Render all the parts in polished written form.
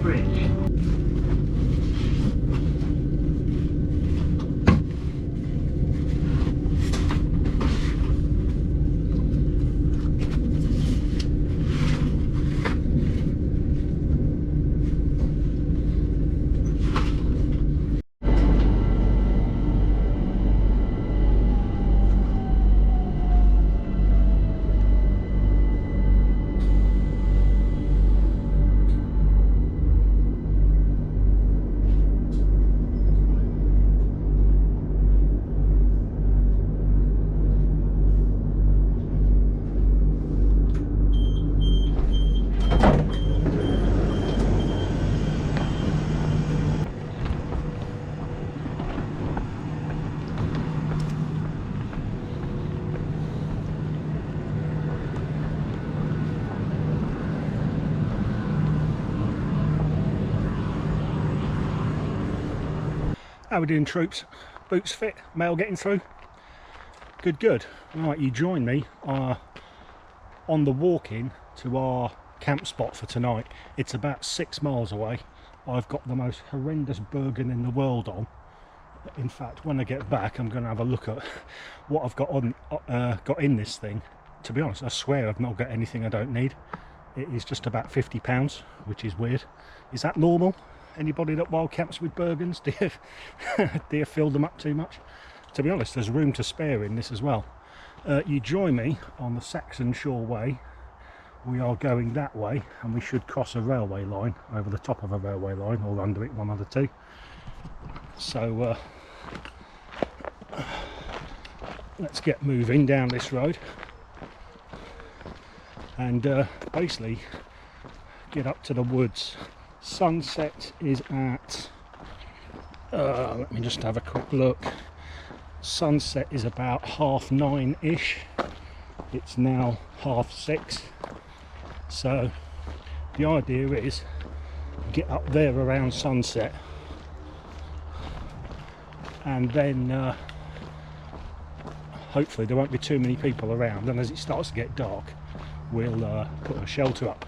bridge. How we doing, troops? Boots fit? Mail getting through? Good, good. Right, you join me on the walk in to our camp spot for tonight. It's about 6 miles away. I've got the most horrendous Bergen in the world on. In fact, when I get back, I'm going to have a look at what I've got on, got in this thing. To be honest, I swear I've not got anything I don't need. It is just about £50, which is weird. Is that normal? Anybody that wild camps with Bergens, do you fill them up too much? To be honest, there's room to spare in this as well. You join me on the Saxon Shore Way. We are going that way, and we should cross a railway line, over the top of a railway line, or under it, one of the two. So let's get moving down this road and basically get up to the woods. Sunset is at, let me just have a quick look. Sunset is about 9:30ish. It's now 6:30. So the idea is get up there around sunset, and then hopefully there won't be too many people around, and as it starts to get dark we'll put a shelter up.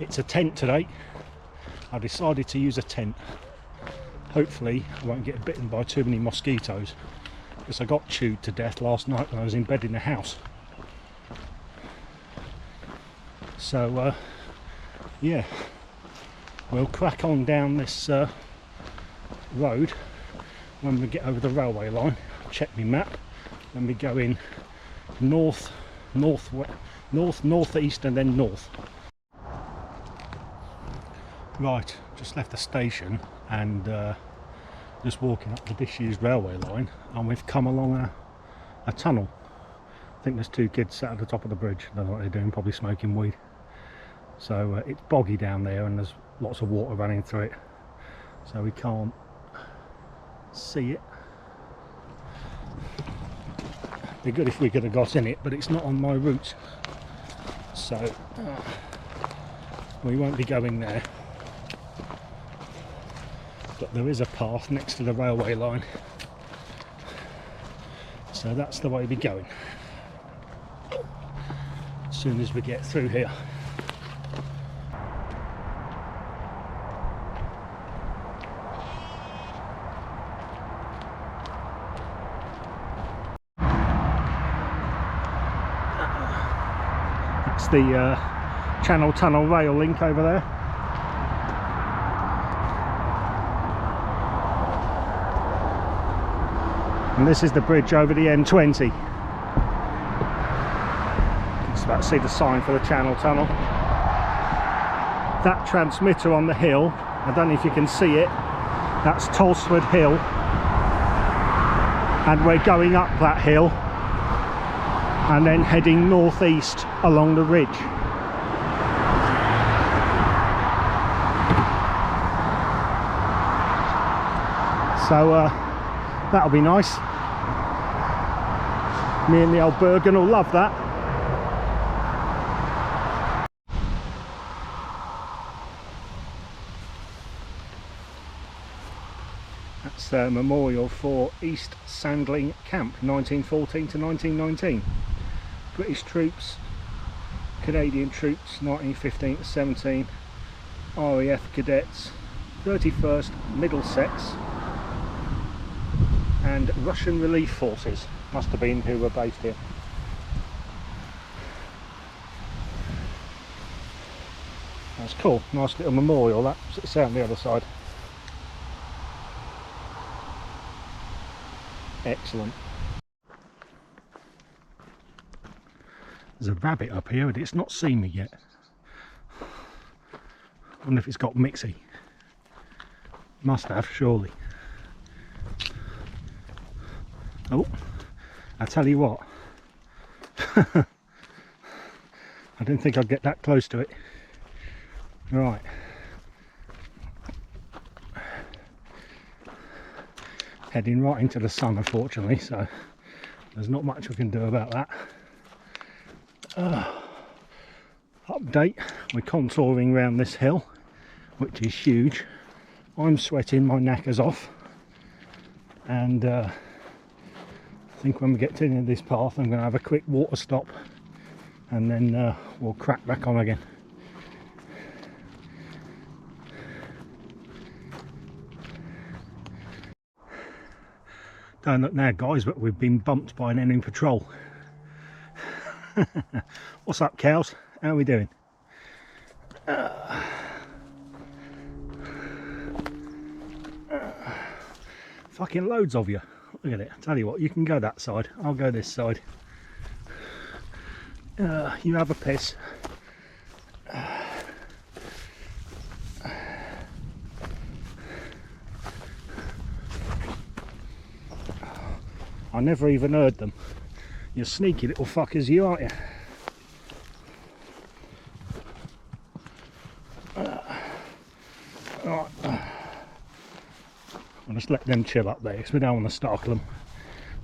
It's a tent today. I decided to use a tent. Hopefully I won't get bitten by too many mosquitoes, because I got chewed to death last night when I was in bed in the house. So yeah, we'll crack on down this road. When we get over the railway line, check my map, then we go in north, northeast and then north. Right, just left the station and just walking up the disused railway line, and we've come along a tunnel. I think there's 2 kids sat at the top of the bridge. I don't know what they're doing, probably smoking weed. So it's boggy down there and there's lots of water running through it, so we can't see it. It'd be good if we could have got in it, but it's not on my route, so we won't be going there. But there is a path next to the railway line, so that's the way we'll be going as soon as we get through here. That's the Channel Tunnel rail link over there. And this is the bridge over the M20. Just about to see the sign for the Channel Tunnel. That transmitter on the hill, I don't know if you can see it, that's Tolsford Hill. And we're going up that hill and then heading northeast along the ridge. So that'll be nice. Me and the old Bergen will love that. That's a memorial for East Sandling Camp, 1914 to 1919. British troops, Canadian troops, 1915 to 17. RAF cadets, 31st Middlesex and Russian Relief Forces must have been who were based here. That's cool, nice little memorial that sits out on the other side. Excellent. There's a rabbit up here but it's not seen me yet. I wonder if it's got Mixie. Must have, surely. Oh, I tell you what. I didn't think I'd get that close to it. Right. Heading right into the sun, unfortunately, so there's not much we can do about that. Update, we're contouring around this hill, which is huge. I'm sweating my knackers off, and I think when we get to the end of this path I'm going to have a quick water stop and then we'll crack back on again. Don't look now guys, but we've been bumped by an enemy patrol. What's up cows? How are we doing? Fucking loads of you. Look at it. I tell you what, you can go that side. I'll go this side. You have a piss. I never even heard them. You sneaky little fuckers, you aren't you? Right. I'll just let them chill up there because we don't want to startle them.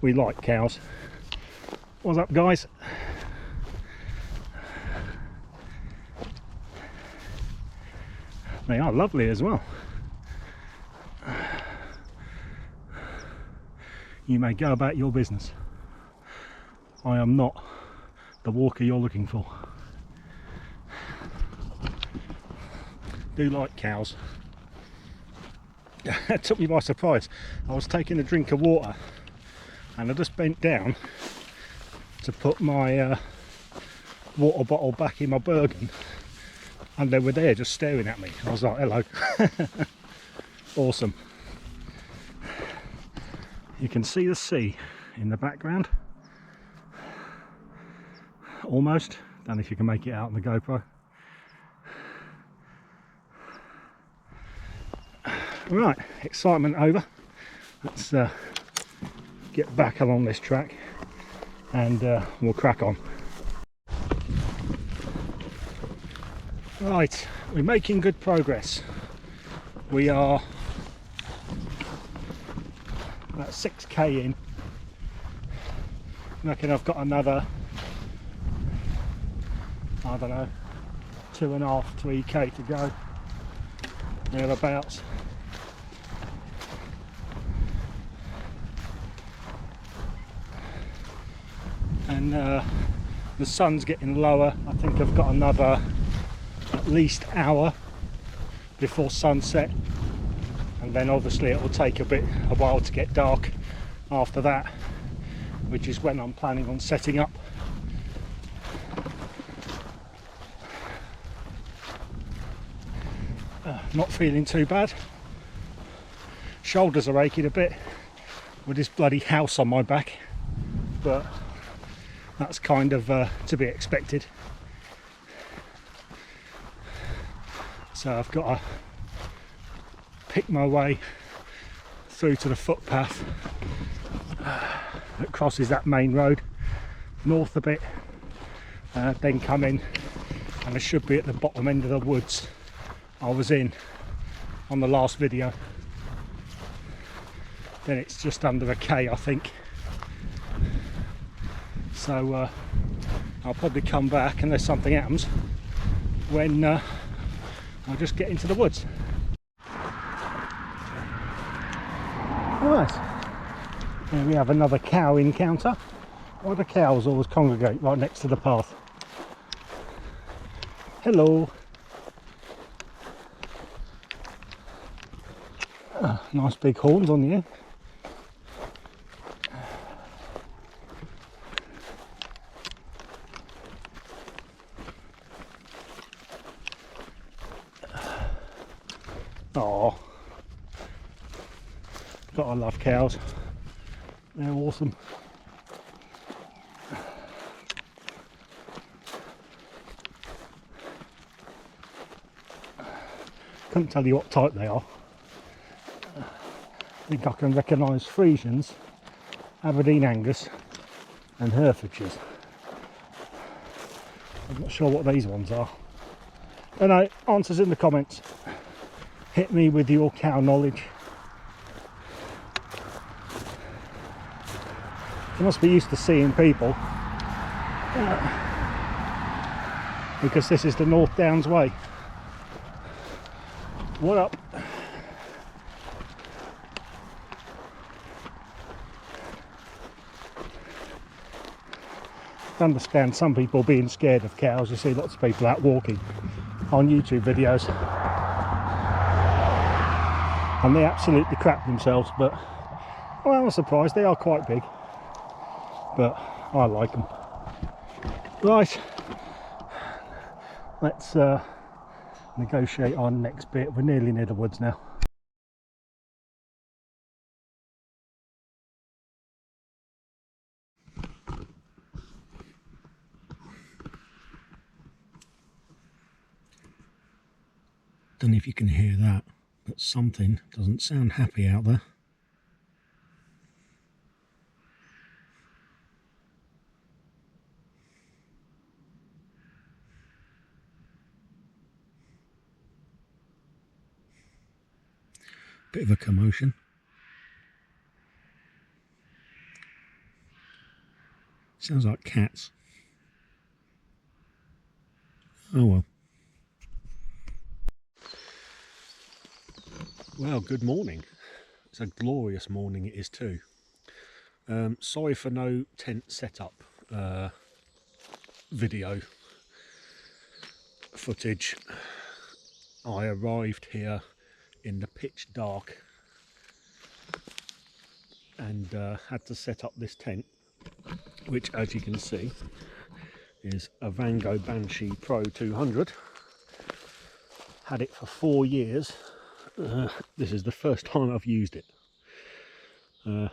We like cows. What's up guys? They are lovely as well. You may go about your business. I am not the walker you're looking for. Do like cows. It took me by surprise. I was taking a drink of water and I just bent down to put my water bottle back in my Bergen, and they were there just staring at me. I was like, hello. Awesome. You can see the sea in the background. Almost. Don't know if you can make it out on the GoPro. Right, excitement over. Let's get back along this track and we'll crack on. Right, we're making good progress. We are about 6k in. I reckon I've got another, I don't know, 2.5, 3k to go, thereabouts. And the sun's getting lower. I think I've got another at least hour before sunset, and then obviously it will take a while to get dark after that, which is when I'm planning on setting up. Not feeling too bad. Shoulders are aching a bit with this bloody house on my back, but that's kind of to be expected. So I've got to pick my way through to the footpath that crosses that main road, north a bit, then come in, and I should be at the bottom end of the woods I was in on the last video. Then it's just under a K, I think. So I'll probably come back unless something happens when I'll just get into the woods. Right, here we have another cow encounter. Why do cows always congregate right next to the path? Hello. Nice big horns on the end. Oh, gotta love cows. They're awesome. Couldn't tell you what type they are. I think I can recognise Friesians, Aberdeen Angus and Herefordshires. I'm not sure what these ones are. Don't know, answers in the comments. Hit me with your cow knowledge. You must be used to seeing people, because this is the North Downs way. What up? I understand some people being scared of cows. You see lots of people out walking on YouTube videos and they absolutely crap themselves, but well, I'm not surprised. They are quite big, but I like them. Right, let's negotiate our next bit. We're nearly near the woods now. Don't know if you can hear that, but something doesn't sound happy out there. Bit of a commotion. Sounds like cats. Oh well. Well, good morning. It's a glorious morning it is too. Sorry for no tent setup video footage. I arrived here in the pitch dark and had to set up this tent, which as you can see is a BANSHEE Pro 200. Had it for 4 years. This is the first time I've used it.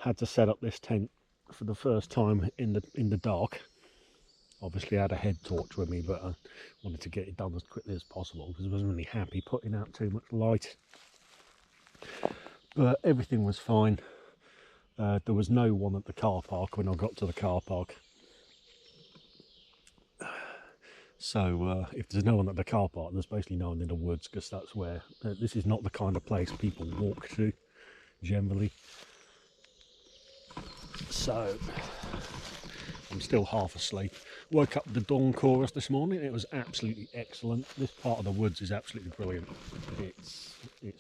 Had to set up this tent for the first time in the dark. Obviously I had a head torch with me, but I wanted to get it done as quickly as possible because I wasn't really happy putting out too much light. But everything was fine. There was no one at the car park when I got to the car park. So if there's no one at the car park, there's basically no one in the woods, because that's where this is not the kind of place people walk to generally. So I'm still half asleep. Woke up with the dawn chorus this morning. It was absolutely excellent. This part of the woods is absolutely brilliant. It's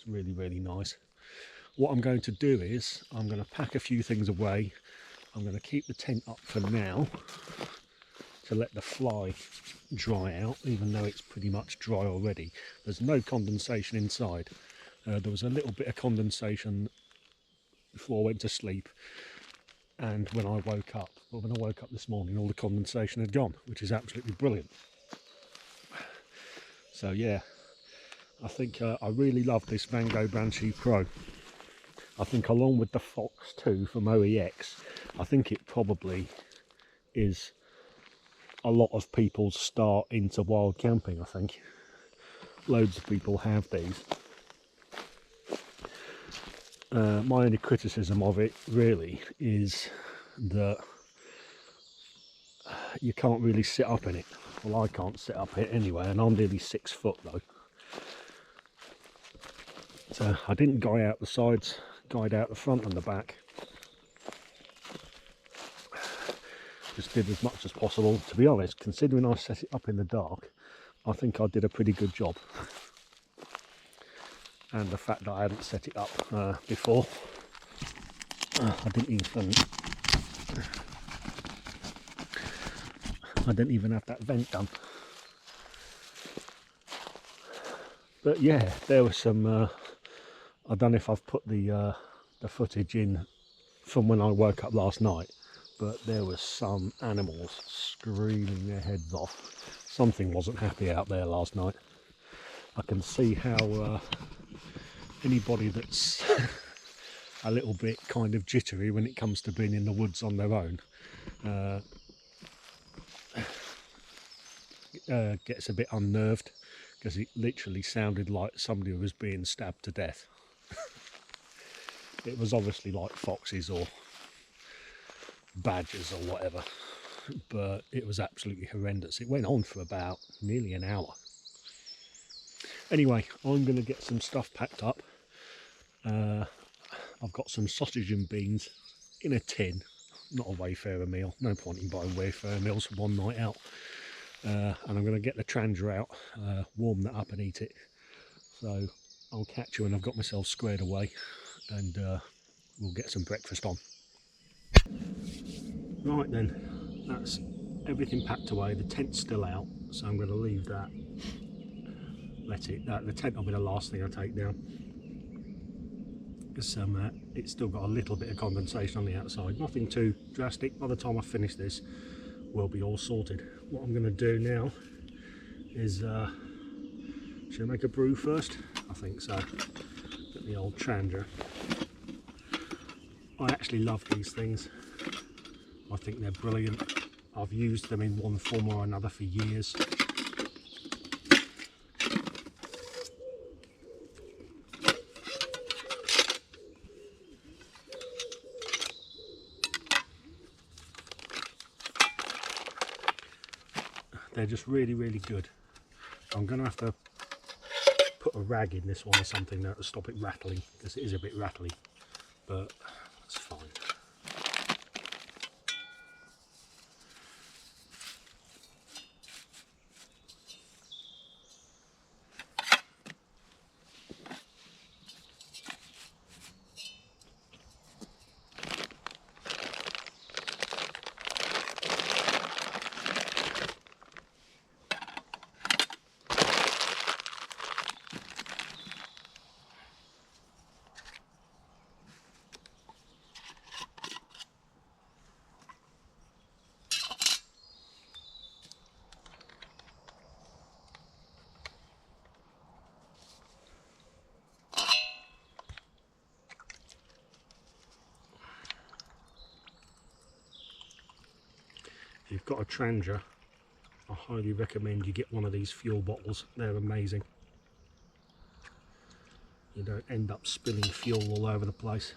really, really nice. What I'm going to do is I'm going to pack a few things away. I'm going to keep the tent up for now to let the fly dry out, even though it's pretty much dry already. There's no condensation inside. There was a little bit of condensation before I went to sleep, and when I woke up, this morning, all the condensation had gone, which is absolutely brilliant. So yeah, I think I really love this BANSHEE Pro. I think along with the Fox 2 from OEX, I think it probably is a lot of people's start into wild camping. I think loads of people have these. My only criticism of it really is that you can't really sit up in it. Well, I can't sit up it anyway, and I'm nearly 6 foot though. So I didn't guide out the sides, guide out the front and the back. Just did as much as possible. To be honest, considering I set it up in the dark, I think I did a pretty good job. And the fact that I hadn't set it up before, I didn't even have that vent done. But yeah, there was some I don't know if I've put the footage in from when I woke up last night, but there was some animals screaming their heads off. Something wasn't happy out there last night. I can see how anybody that's a little bit kind of jittery when it comes to being in the woods on their own gets a bit unnerved, because it literally sounded like somebody was being stabbed to death. It was obviously like foxes or badgers or whatever, but it was absolutely horrendous. It went on for about nearly an hour. Anyway, I'm going to get some stuff packed up. I've got some sausage and beans in a tin, not a Wayfarer meal, no point in buying Wayfarer meals for one night out. And I'm going to get the trangia out, warm that up and eat it. So I'll catch you when I've got myself squared away, and we'll get some breakfast on. Right then, that's everything packed away. The tent's still out, so I'm going to leave that. Let it. The tent will be the last thing I take down, because it's still got a little bit of condensation on the outside. Nothing too drastic. By the time I finish this, we'll be all sorted. What I'm going to do now is, should I make a brew first? I think so. Get the old trangia. I actually love these things. I think they're brilliant. I've used them in one form or another for years. They're just really, really good. I'm going to have to put a rag in this one or something now to stop it rattling, because it is a bit rattly, but that's fine. If you've got a trangia, I highly recommend you get one of these fuel bottles. They're amazing. You don't end up spilling fuel all over the place.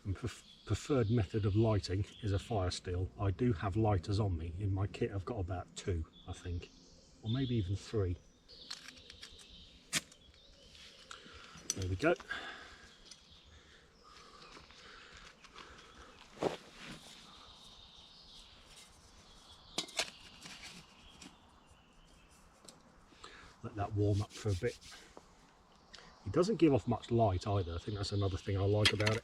And preferred method of lighting is a fire steel. I do have lighters on me. In my kit I've got about 2, I think, or maybe even 3. There we go. Let that warm up for a bit. It doesn't give off much light either. I think that's another thing I like about it.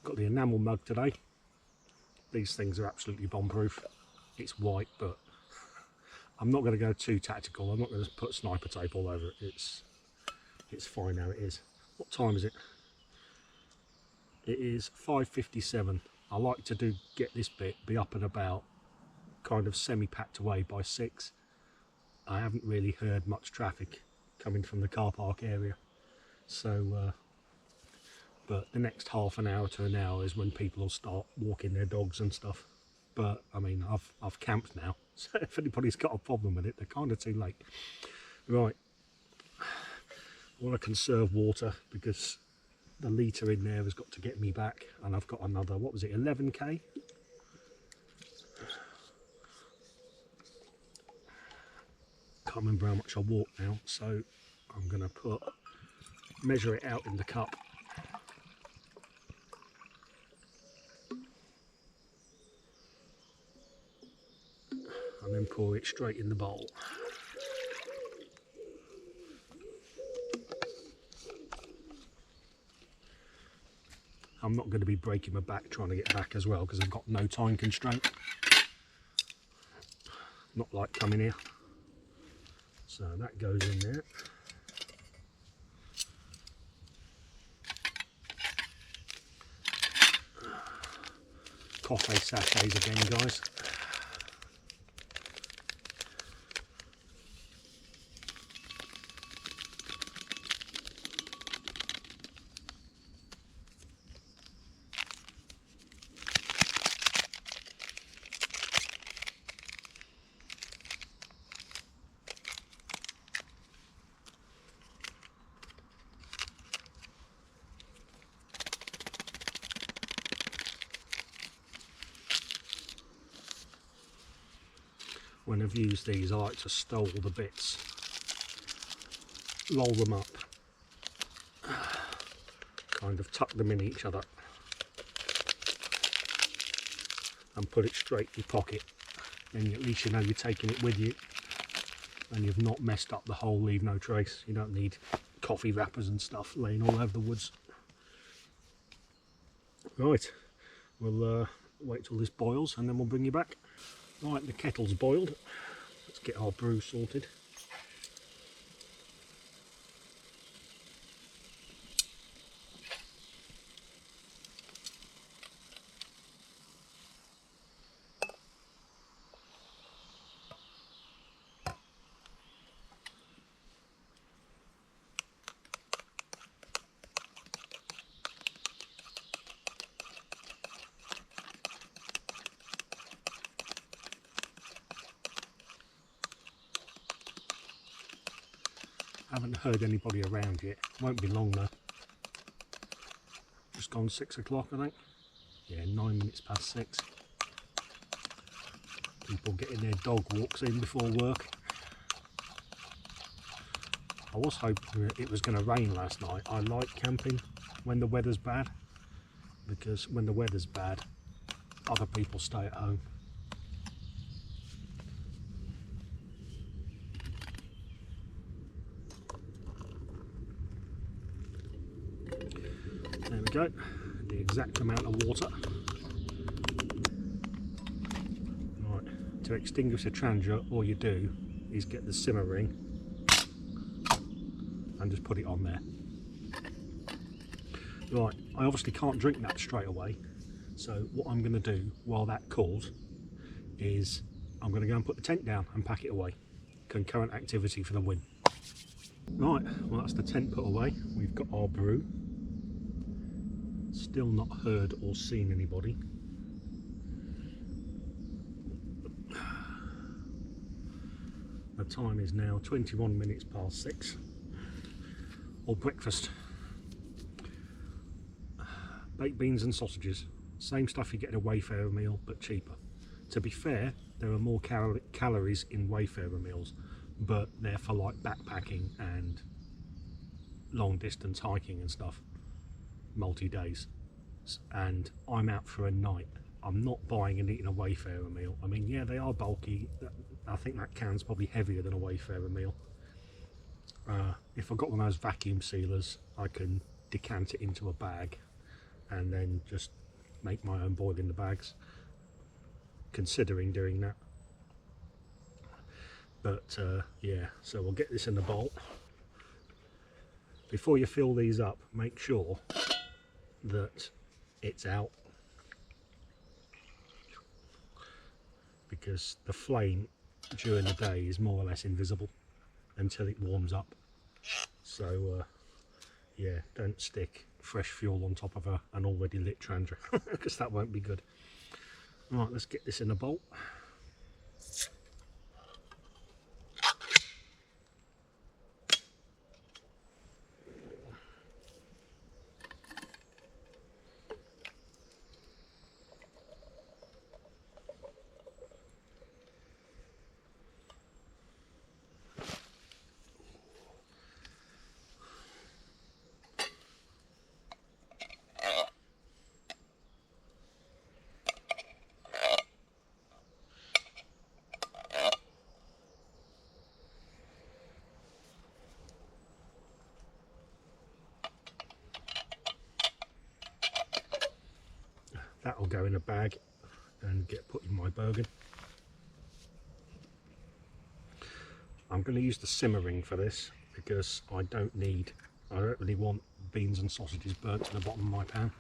Got the enamel mug today. These things are absolutely bomb-proof. It's white, but I'm not going to go too tactical. I'm not going to put sniper tape all over it. It's fine how it is. What time is it? It is 5:57. I like to get this bit, be up and about, kind of semi-packed away by 6. I haven't really heard much traffic coming from the car park area, so but the next half an hour to an hour is when people will start walking their dogs and stuff. But I mean, I've camped now, so if anybody's got a problem with it, they're kind of too late. Right, I want to conserve water because the litre in there has got to get me back, and I've got another, what was it, 11k? Can't remember how much I walked now, so I'm going to measure it out in the cup. and then pour it straight in the bowl. I'm not going to be breaking my back trying to get back as well because I've got no time constraint. Not like coming here. So that goes in there. Coffee sachets again, guys. When I've used these, I like to stole the bits, roll them up, kind of tuck them in each other, and put it straight in your pocket. Then at least you know you're taking it with you, and you've not messed up the whole leave no trace. You don't need coffee wrappers and stuff laying all over the woods. Right, we'll wait till this boils and then we'll bring you back. Right, the kettle's boiled. Let's get our brew sorted. Haven't heard anybody around yet. Won't be long though. Just gone 6 o'clock, I think. Yeah, 9 minutes past 6. People getting their dog walks in before work. I was hoping that it was going to rain last night. I like camping when the weather's bad, because when the weather's bad, other people stay at home. There we go, the exact amount of water. Right, to extinguish a trangia, all you do is get the simmer ring and just put it on there. Right, I obviously can't drink that straight away, so what I'm going to do while that cools is I'm going to go and put the tent down and pack it away. Concurrent activity for the win. Right, well that's the tent put away. We've got our brew. Still not heard or seen anybody. The time is now 21 minutes past 6. Or breakfast. Baked beans and sausages. Same stuff you get at a Wayfarer meal, but cheaper. To be fair, there are more calories in Wayfarer meals, but they're for like backpacking and long distance hiking and stuff. Multi-days. And I'm out for a night. I'm not buying and eating a Wayfarer meal. I mean, yeah, they are bulky. I think that can's probably heavier than a Wayfarer meal. If I've got one of those vacuum sealers, I can decant it into a bag and then just make my own boil in the bags. Considering doing that. But yeah, so we'll get this in the bowl. Before you fill these up, make sure that it's out, because the flame during the day is more or less invisible until it warms up. So yeah, don't stick fresh fuel on top of an already lit trangia because that won't be good. Right, let's get this in a bowl. That'll go in a bag and get put in my Bergen. I'm going to use the simmering for this because I don't really want beans and sausages burnt to the bottom of my pan.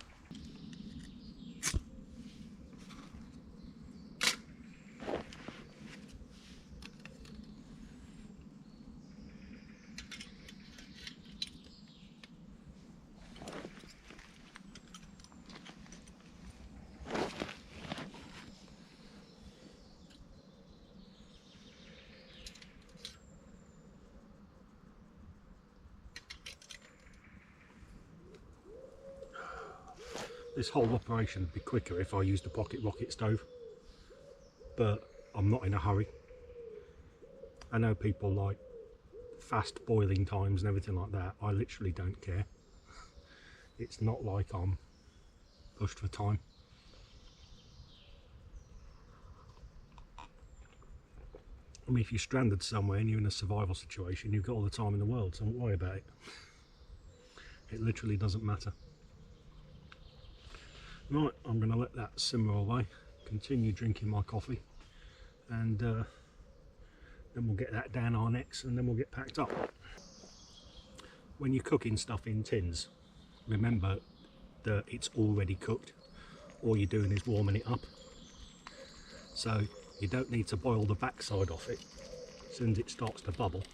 This whole operation would be quicker if I used a pocket rocket stove, but I'm not in a hurry. I know people like fast boiling times and everything like that. I literally don't care. It's not like I'm pushed for time. I mean, if you're stranded somewhere and you're in a survival situation, you've got all the time in the world, so don't worry about it. It literally doesn't matter. Right, I'm going to let that simmer away, continue drinking my coffee, and then we'll get that down our necks and then we'll get packed up. When you're cooking stuff in tins, remember that it's already cooked. All you're doing is warming it up. So you don't need to boil the backside off it. As soon as it starts to bubble,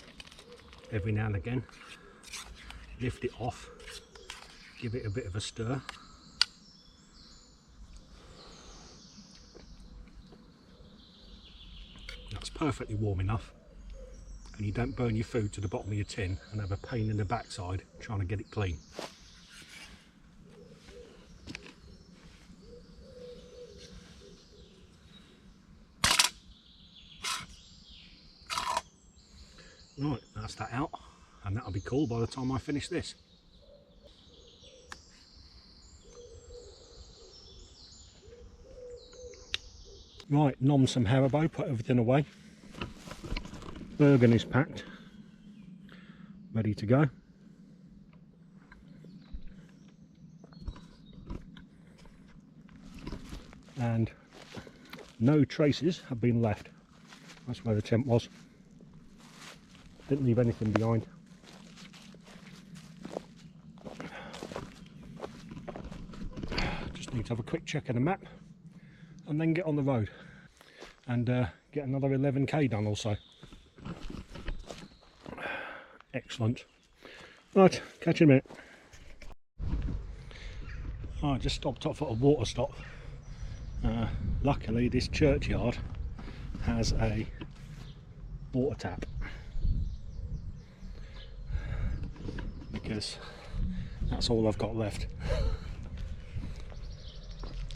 every now and again, lift it off, give it a bit of a stir. That's perfectly warm enough, and you don't burn your food to the bottom of your tin and have a pain in the backside trying to get it clean. Right, that's that out, and that'll be cool by the time I finish this. Right, nom some Haribo, put everything away. Bergen is packed, ready to go. And no traces have been left. That's where the tent was. Didn't leave anything behind. Just need to have a quick check of the map and then get on the road and get another 11k done also. Excellent. Right, catch you in a minute. I just stopped off at a water stop. Luckily this churchyard has a water tap, because that's all I've got left.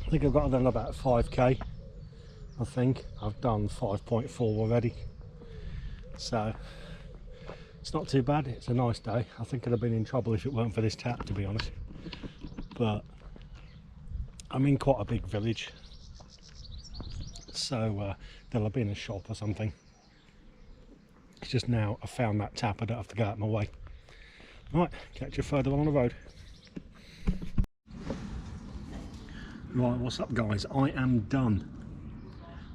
I think I've got done about 5k. I think I've done 5.4 already, so it's not too bad. It's a nice day. I think I'd have been in trouble if it weren't for this tap, to be honest, but I'm in quite a big village, so there'll have been a shop or something. It's just now I found that tap, I don't have to go out of my way. Right, catch you further on the road. Right, what's up guys? I am done.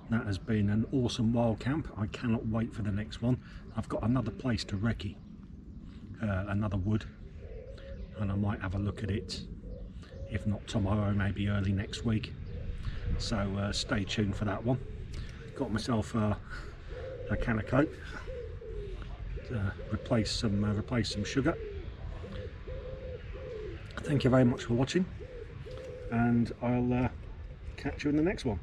That has been an awesome wild camp. I cannot wait for the next one. I've got another place to recce, another wood, and I might have a look at it, if not tomorrow, maybe early next week. So stay tuned for that one. Got myself a can of Coke to replace some sugar. Thank you very much for watching, and I'll catch you in the next one.